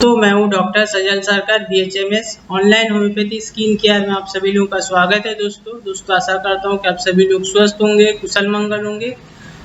तो मैं हूं डॉक्टर सजल सरकार BHMS online homeopathy skin care में आप सभी लोगों का स्वागत है। दोस्तों आशा करता हूं कि आप सभी लोग स्वस्थ होंगे, कुशल मंगल होंगे।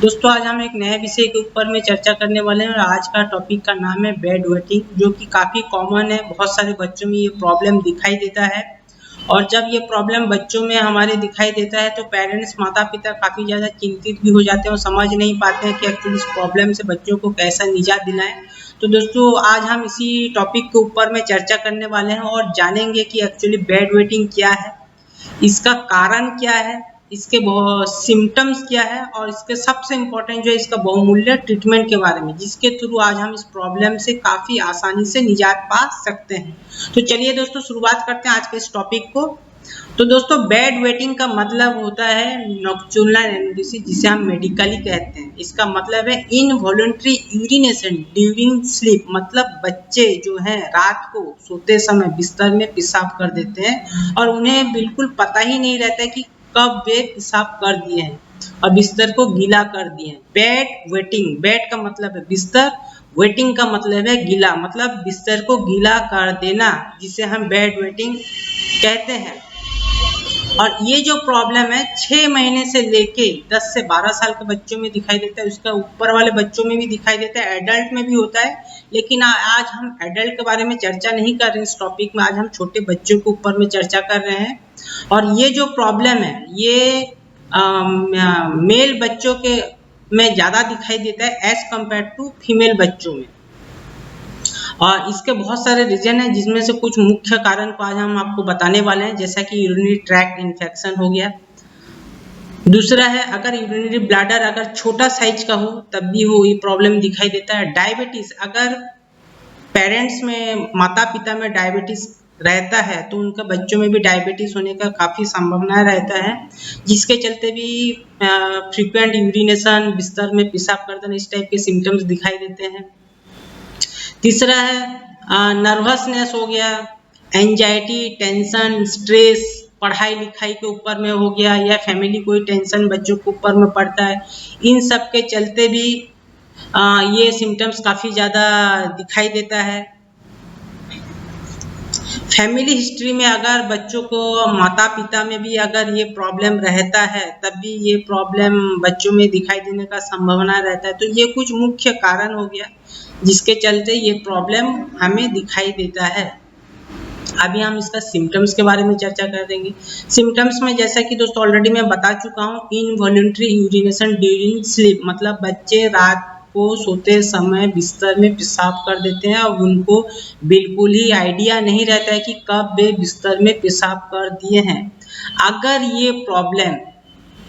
दोस्तों आज हम एक नए विषय के ऊपर में चर्चा करने वाले हैं और आज का टॉपिक का नाम है बेड वेटिंग, जो कि काफ़ी कॉमन है। बहुत सारे बच्चों में ये प्रॉब्लम दिखाई देता है और जब ये प्रॉब्लम बच्चों में हमारे दिखाई देता है तो पेरेंट्स माता पिता काफ़ी ज़्यादा चिंतित भी हो जाते हैं और समझ नहीं पाते हैं कि एक्चुअली इस प्रॉब्लम से बच्चों को कैसा निजात दिलाएं। तो दोस्तों आज हम इसी टॉपिक के ऊपर में चर्चा करने वाले हैं और जानेंगे कि एक्चुअली बेड वेटिंग क्या है, इसका कारण क्या है, इसके सिम्टम्स क्या है और इसके सबसे इम्पोर्टेंट जो है इसका बहुमूल्य ट्रीटमेंट के बारे में, जिसके थ्रू आज हम इस प्रॉब्लम से काफ़ी आसानी से निजात पा सकते हैं। तो चलिए दोस्तों शुरुआत करते हैं आज के इस टॉपिक को। तो दोस्तों बेड वेटिंग का मतलब होता है नॉक्टर्नल एनोरेक्सिया, जिसे हम मेडिकली कहते हैं। इसका मतलब है इनवॉलंटरी यूरिनेशन ड्यूरिंग स्लीप, मतलब बच्चे जो हैं रात को सोते समय बिस्तर में पेशाब कर देते हैं और उन्हें बिल्कुल पता ही नहीं रहता है कि कब वे पेशाब कर दिए हैं और बिस्तर को गीला कर दिए हैं। बेड वेटिंग, बेड का मतलब है बिस्तर, वेटिंग का मतलब है गीला, मतलब बिस्तर को गीला कर देना, जिसे हम बेड वेटिंग कहते हैं। और ये जो प्रॉब्लम है 6 महीने से लेके 10 से 12 साल के बच्चों में दिखाई देता है, उसका ऊपर वाले बच्चों में भी दिखाई देता है, एडल्ट में भी होता है। लेकिन आज हम एडल्ट के बारे में चर्चा नहीं कर रहे इस टॉपिक में, आज हम छोटे बच्चों के ऊपर में चर्चा कर रहे हैं। और ये जो प्रॉब्लम है ये मेल बच्चों के में ज़्यादा दिखाई देता है एज कम्पेयर टू फीमेल बच्चों में। और इसके बहुत सारे रीजन हैं, जिसमें से कुछ मुख्य कारण को आज हम आपको बताने वाले हैं, जैसा कि यूरिनरी ट्रैक्ट इन्फेक्शन हो गया। दूसरा है अगर यूरिनरी ब्लैडर अगर छोटा साइज का हो तब भी ये प्रॉब्लम दिखाई देता है। डायबिटीज, अगर पेरेंट्स में माता पिता में डायबिटीज रहता है तो उनका बच्चों में भी डायबिटीज होने का काफ़ी संभावना रहता है, जिसके चलते भी फ्रीक्वेंट यूरिनेशन, बिस्तर में पेशाब कर देना, इस टाइप के सिम्टम्स दिखाई देते हैं। तीसरा है नर्वसनेस हो गया, एंजाइटी, टेंशन, स्ट्रेस, पढ़ाई लिखाई के ऊपर में हो गया या फैमिली कोई टेंशन बच्चों के ऊपर में पड़ता है, इन सब के चलते भी ये सिम्टम्स काफ़ी ज़्यादा दिखाई देता है। फैमिली हिस्ट्री में अगर बच्चों को माता पिता में भी अगर ये प्रॉब्लम रहता है तब भी ये प्रॉब्लम बच्चों में दिखाई देने का संभावना रहता है। तो ये कुछ मुख्य कारण हो गया जिसके चलते ये प्रॉब्लम हमें दिखाई देता है। अभी हम इसका सिम्टम्स के बारे में चर्चा कर देंगे। सिम्टम्स में जैसा कि दोस्तों ऑलरेडी मैं बता चुका हूँ, इनवॉलंटरी यूरिनेशन ड्यूरिंग स्लीप, मतलब बच्चे रात को सोते समय बिस्तर में पेशाब कर देते हैं और उनको बिल्कुल ही आइडिया नहीं रहता है कि कब वे बिस्तर में पेशाब कर दिए हैं। अगर ये प्रॉब्लम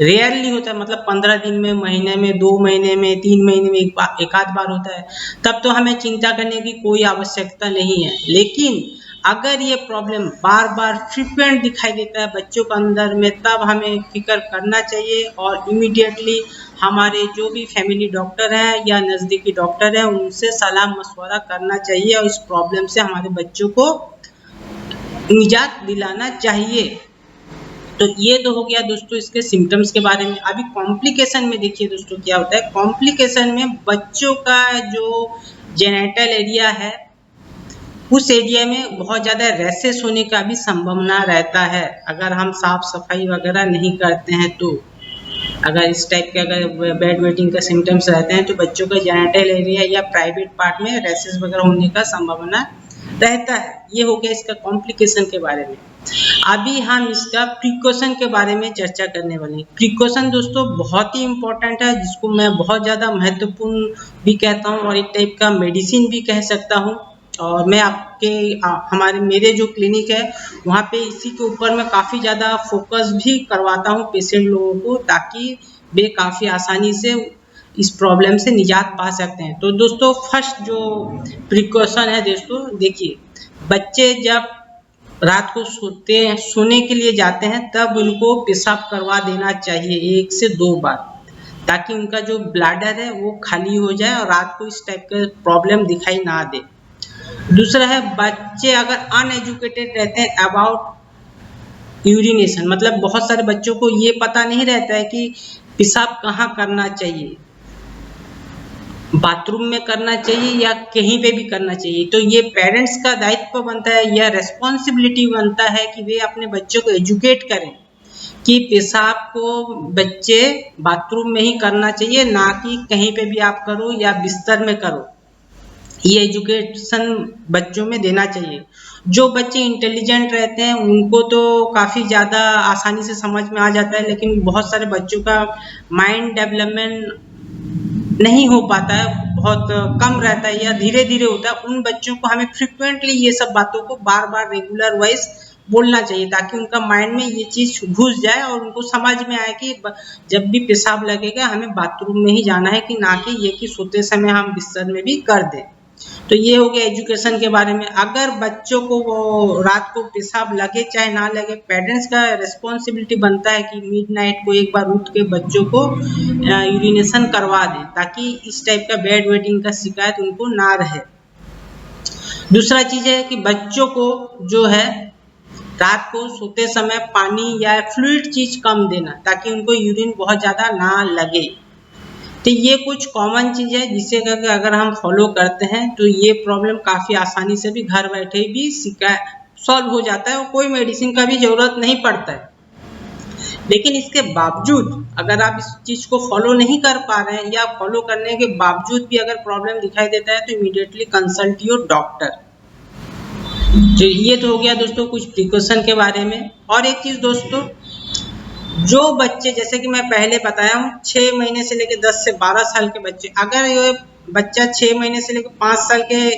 रेयरली होता है, मतलब 15 दिन में, महीने में, 2 महीने में, 3 महीने में एक आध बार होता है, तब तो हमें चिंता करने की कोई आवश्यकता नहीं है। लेकिन अगर ये प्रॉब्लम बार बार फ्रीक्वेंट दिखाई देता है बच्चों के अंदर में, तब हमें फिक्र करना चाहिए और इमीडिएटली हमारे जो भी फैमिली डॉक्टर हैं या नज़दीकी डॉक्टर हैं उनसे सलाह मशवरा करना चाहिए और इस प्रॉब्लम से हमारे बच्चों को निजात दिलाना चाहिए। तो ये तो हो गया दोस्तों इसके सिम्टम्स के बारे में। अभी कॉम्प्लिकेशन में देखिए दोस्तों क्या होता है। कॉम्प्लिकेशन में बच्चों का जो जेनिटल एरिया है उस एरिया में बहुत ज़्यादा रैशेस होने का भी संभावना रहता है अगर हम साफ सफाई वगैरह नहीं करते हैं। तो अगर इस टाइप के अगर बेड वेटिंग का सिम्टम्स रहते हैं तो बच्चों का जेनिटल एरिया या प्राइवेट पार्ट में रैशेस वगैरह होने का संभावना रहता है। ये हो गया इसका कॉम्प्लिकेशन के बारे में। अभी हम इसका प्रिकॉशन के बारे में चर्चा करने वाले हैं। प्रिकॉशन दोस्तों बहुत ही इम्पोर्टेंट है, जिसको मैं बहुत ज़्यादा महत्वपूर्ण भी कहता हूँ और एक टाइप का मेडिसिन भी कह सकता हूँ। और मैं आपके मेरे जो क्लिनिक है वहाँ पे इसी के ऊपर मैं काफ़ी ज़्यादा फोकस भी करवाता हूँ पेशेंट लोगों को, ताकि वे काफ़ी आसानी से इस प्रॉब्लम से निजात पा सकते हैं। तो दोस्तों फर्स्ट जो प्रिकॉशन है दोस्तों, देखिए बच्चे जब रात को सोने के लिए जाते हैं तब उनको पेशाब करवा देना चाहिए 1 से 2 बार, ताकि उनका जो ब्लैडर है वो खाली हो जाए और रात को इस टाइप का प्रॉब्लम दिखाई ना दे। दूसरा है बच्चे अगर अनएजुकेटेड रहते हैं अबाउट यूरिनेशन, मतलब बहुत सारे बच्चों को ये पता नहीं रहता है कि पेशाब कहाँ करना चाहिए। बाथरूम में करना चाहिए या कहीं पे भी करना चाहिए। तो ये पेरेंट्स का दायित्व बनता है, यह रेस्पॉन्सिबिलिटी बनता है कि वे अपने बच्चों को एजुकेट करें कि पेशाब को बच्चे बाथरूम में ही करना चाहिए, ना कि कहीं पे भी आप करो या बिस्तर में करो। ये एजुकेशन बच्चों में देना चाहिए। जो बच्चे इंटेलिजेंट रहते हैं उनको तो काफ़ी ज़्यादा आसानी से समझ में आ जाता है, लेकिन बहुत सारे बच्चों का माइंड डेवलपमेंट नहीं हो पाता है, बहुत कम रहता है या धीरे धीरे होता है। उन बच्चों को हमें फ्रिक्वेंटली ये सब बातों को बार बार रेगुलर वाइज बोलना चाहिए, ताकि उनका माइंड में ये चीज़ घुस जाए और उनको समझ में आए कि जब भी पेशाब लगेगा हमें बाथरूम में ही जाना है, कि ना कि ये कि सोते समय हम बिस्तर में भी कर दें। तो ये हो गया एजुकेशन के बारे में। अगर बच्चों को वो रात को पेशाब लगे चाहे ना लगे, पेरेंट्स का रिस्पॉन्सिबिलिटी बनता है कि मिडनाइट को एक बार उठ के बच्चों को यूरिनेशन करवा दें, ताकि इस टाइप का बेड वेटिंग का शिकायत उनको ना रहे। दूसरा चीज है कि बच्चों को जो है रात को सोते समय पानी या फ्लूइड चीज कम देना, ताकि उनको यूरिन बहुत ज्यादा ना लगे। तो ये कुछ कॉमन चीज है जिसे अगर हम फॉलो करते हैं तो ये प्रॉब्लम काफी आसानी से भी घर बैठे भी सॉल्व हो जाता है और कोई मेडिसिन का भी जरूरत नहीं पड़ता है। लेकिन इसके बावजूद अगर आप इस चीज को फॉलो नहीं कर पा रहे हैं या फॉलो करने के बावजूद भी अगर प्रॉब्लम दिखाई देता है तो इमीडिएटली कंसल्ट योर डॉक्टर। तो ये तो हो गया दोस्तों कुछ प्रिकॉशन के बारे में। और एक चीज दोस्तों, जो बच्चे जैसे कि मैं पहले बताया हूँ 6 महीने से लेकर 10 से 12 साल के बच्चे, अगर ये बच्चा 6 महीने से लेकर 5 साल के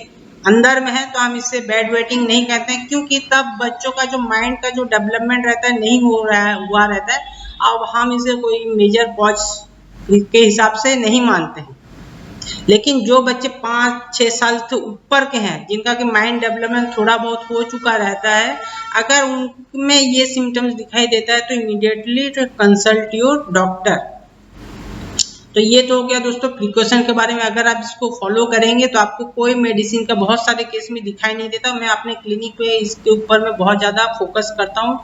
अंदर में है तो हम इससे बेड वेटिंग नहीं कहते हैं, क्योंकि तब बच्चों का जो माइंड का जो डेवलपमेंट रहता है नहीं हो रहा है हुआ रहता है। अब हम इसे कोई मेजर पॉज के हिसाब से नहीं मानते हैं। लेकिन जो बच्चे 5-6 साल से ऊपर के हैं जिनका कि माइंड डेवलपमेंट थोड़ा बहुत हो चुका रहता है, अगर उनमें ये सिम्टम्स दिखाई देता है तो इमीडिएटली कंसल्ट योर डॉक्टर। तो ये तो हो गया दोस्तों प्रिकॉशन के बारे में। अगर आप इसको फॉलो करेंगे तो आपको कोई मेडिसिन का बहुत सारे केस में दिखाई नहीं देता। मैं अपने क्लिनिक पे इसके ऊपर मैं बहुत ज़्यादा फोकस करता हूँ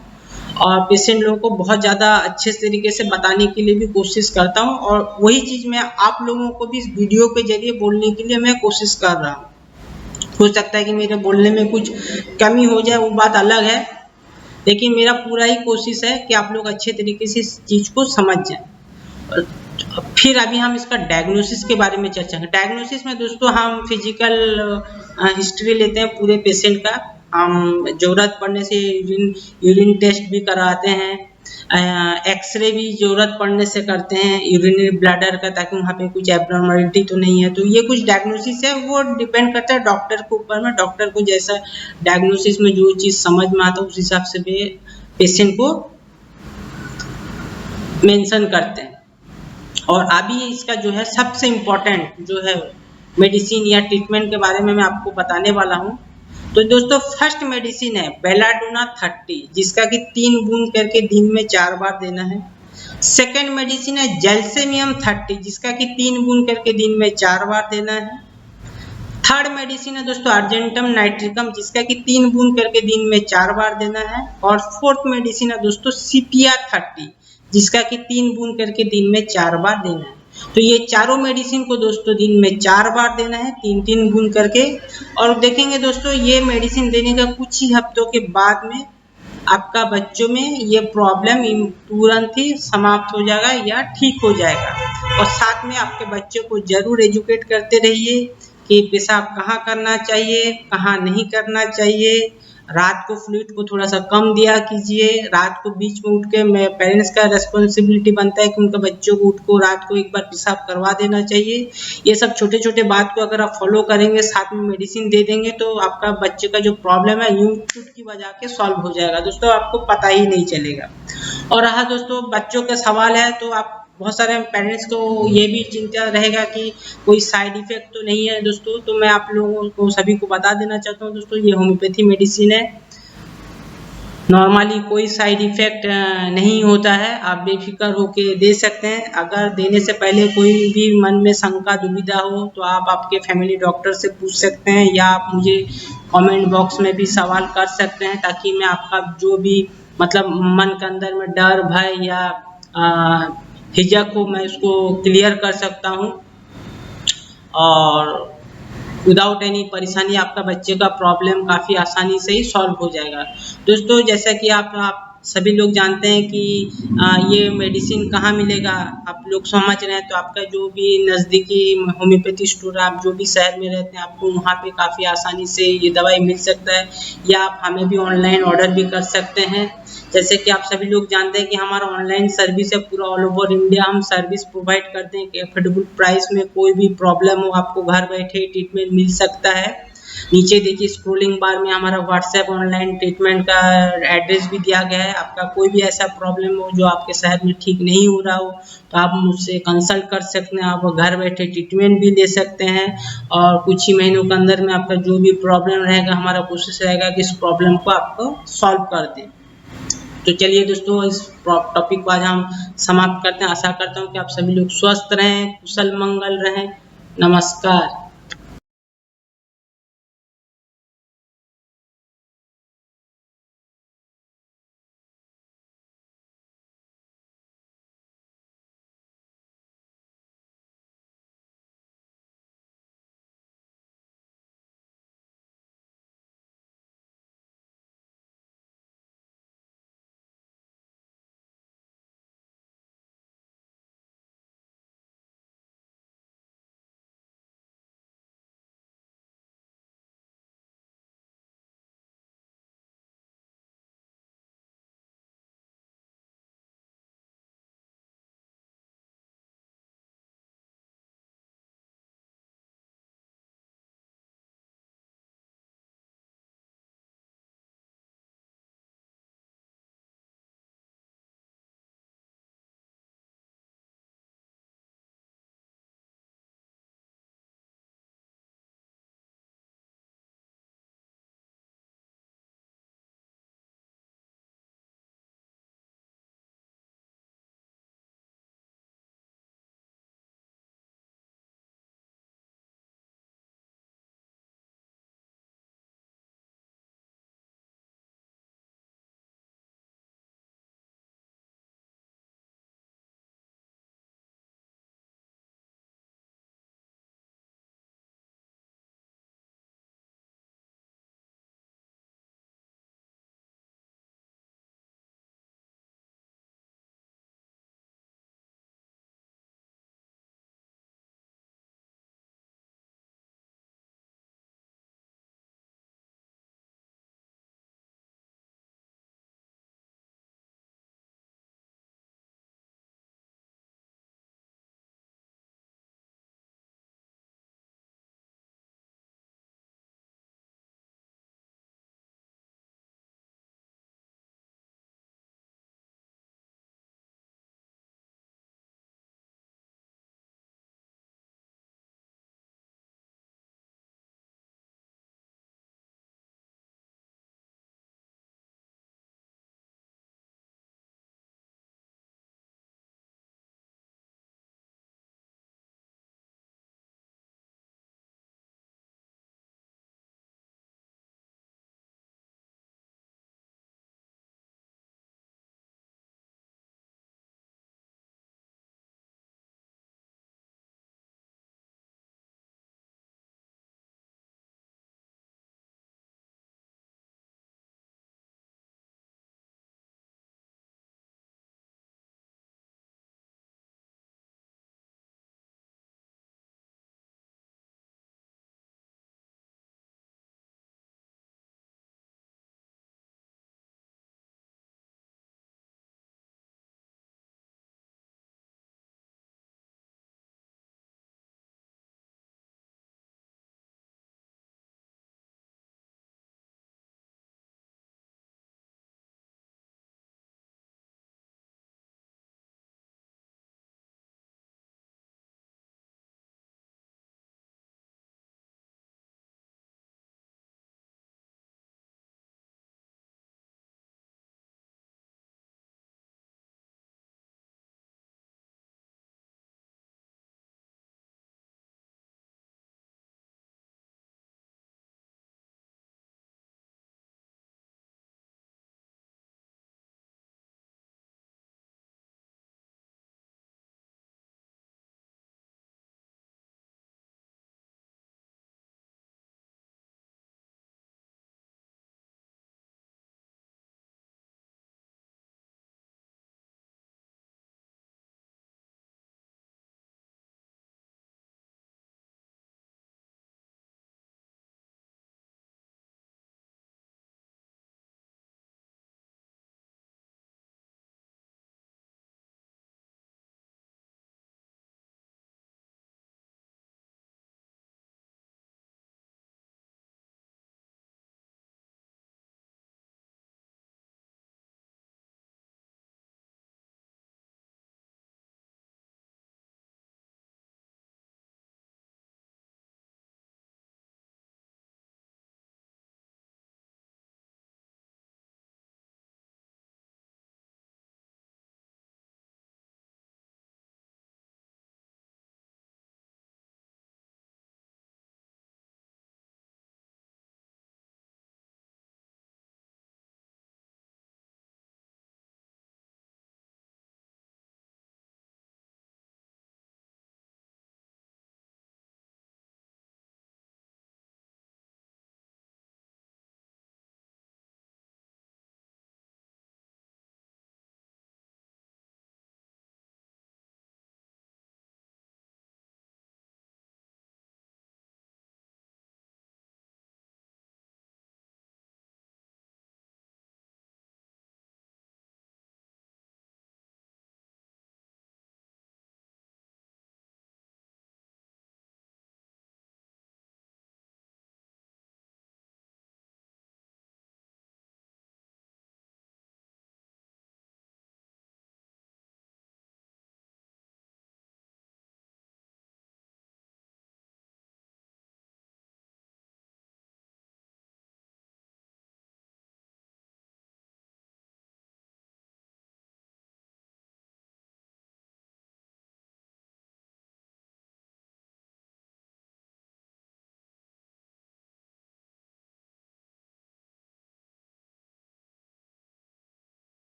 और पेशेंट लोगों को बहुत ज़्यादा अच्छे तरीके से बताने के लिए भी कोशिश करता हूँ, और वही चीज़ मैं आप लोगों को भी इस वीडियो के जरिए बोलने के लिए मैं कोशिश कर रहा हूँ। हो सकता है कि मेरे बोलने में कुछ कमी हो जाए, वो बात अलग है, लेकिन मेरा पूरा ही कोशिश है कि आप लोग अच्छे तरीके से इस चीज़ को समझ जाएं। फिर अभी हम इसका डायग्नोसिस के बारे में चर्चा करें। डायग्नोसिस में दोस्तों हम फिजिकल हिस्ट्री लेते हैं पूरे पेशेंट का, हम जरूरत पड़ने से यूरिन टेस्ट भी कराते हैं, एक्सरे भी जरूरत पड़ने से करते हैं यूरिनरी ब्लैडर का, ताकि वहाँ पे कुछ एब्नॉर्मलिटी तो नहीं है। तो ये कुछ डायग्नोसिस है, वो डिपेंड करता है डॉक्टर के ऊपर में। डॉक्टर को जैसा डायग्नोसिस में जो चीज़ समझ में आता है उस हिसाब से भी पेशेंट को मेंशन करते हैं। और अभी इसका जो है सबसे इम्पोर्टेंट जो है मेडिसिन या ट्रीटमेंट के बारे में मैं आपको बताने वाला हूँ। तो दोस्तों फर्स्ट मेडिसिन है बेलाडोना 30, जिसका कि 3 बूंद करके दिन में 4 बार देना है। सेकेंड मेडिसिन है जेल्सेमियम 30, जिसका कि 3 बूंद करके दिन में 4 बार देना है। थर्ड मेडिसिन है दोस्तों अर्जेंटम नाइट्रिकम, जिसका कि 3 बूंद करके दिन में 4 बार देना है। और फोर्थ मेडिसिन है दोस्तों सीपिया 30, जिसका कि 3 बूंद करके दिन में 4 बार देना है। तो ये चारों मेडिसिन को दोस्तों दिन में 4 बार देना है, 3-3 बूंद करके। और देखेंगे दोस्तों ये मेडिसिन देने का कुछ ही हफ्तों के बाद में आपका बच्चों में ये प्रॉब्लम तुरंत ही समाप्त हो जाएगा या ठीक हो जाएगा। और साथ में आपके बच्चों को जरूर एजुकेट करते रहिए कि पेशाब कहाँ करना चाहिए, कहाँ नहीं करना चाहिए। रात को फ्लूइड को थोड़ा सा कम दिया कीजिए। रात को बीच में उठ के पेरेंट्स का रेस्पॉन्सिबिलिटी बनता है कि उनके बच्चों को उठ को रात को एक बार पेशाब करवा देना चाहिए। ये सब छोटे छोटे बात को अगर आप फॉलो करेंगे, साथ में मेडिसिन दे देंगे, तो आपका बच्चे का जो प्रॉब्लम है यूं चुटकी बजा के सॉल्व हो जाएगा दोस्तों, आपको पता ही नहीं चलेगा। और रहा दोस्तों बच्चों का सवाल है, तो आप बहुत सारे पेरेंट्स को ये भी चिंता रहेगा कि कोई साइड इफेक्ट तो नहीं है दोस्तों। तो मैं आप लोगों को सभी को बता देना चाहता हूँ दोस्तों, ये होम्योपैथी मेडिसिन है, नॉर्मली कोई साइड इफेक्ट नहीं होता है, आप बेफिक्र होके दे सकते हैं। अगर देने से पहले कोई भी मन में शंका दुविधा हो तो आप आपके फैमिली डॉक्टर से पूछ सकते हैं, या आप मुझे कमेंट बॉक्स में भी सवाल कर सकते हैं, ताकि मैं आपका जो भी मतलब मन के अंदर में डर भय या हिचक को मैं उसको क्लियर कर सकता हूँ। और विदाउट एनी परेशानी आपका बच्चे का प्रॉब्लम काफ़ी आसानी से ही सॉल्व हो जाएगा। दोस्तों जैसा कि आप सभी लोग जानते हैं कि ये मेडिसिन कहाँ मिलेगा, आप लोग समझ रहे हैं। तो आपका जो भी नज़दीकी होम्योपैथी स्टोर, आप जो भी शहर में रहते हैं, आपको वहाँ पे काफ़ी आसानी से ये दवाई मिल सकता है, या आप हमें भी ऑनलाइन ऑर्डर भी कर सकते हैं। जैसे कि आप सभी लोग जानते हैं कि हमारा ऑनलाइन सर्विस है, पूरा ऑल ओवर इंडिया हम सर्विस प्रोवाइड करते हैं कि एफोर्डेबल प्राइस में कोई भी प्रॉब्लम हो आपको घर बैठे ट्रीटमेंट मिल सकता है। नीचे देखिए स्क्रोलिंग बार में हमारा व्हाट्सएप ऑनलाइन ट्रीटमेंट का एड्रेस भी दिया गया है। आपका कोई भी ऐसा प्रॉब्लम हो जो आपके शहर में ठीक नहीं हो रहा हो, तो आप मुझसे कंसल्ट कर सकते हैं, आप घर बैठे ट्रीटमेंट भी ले सकते हैं, और कुछ ही महीनों के अंदर में आपका जो भी प्रॉब्लम रहेगा, हमारा कोशिश रहेगा कि इस प्रॉब्लम को आपको सॉल्व कर दें। तो चलिए दोस्तों, इस टॉपिक को आज हम समाप्त करते हैं। आशा करता हूँ कि आप सभी लोग स्वस्थ रहें, कुशल मंगल रहें। नमस्कार।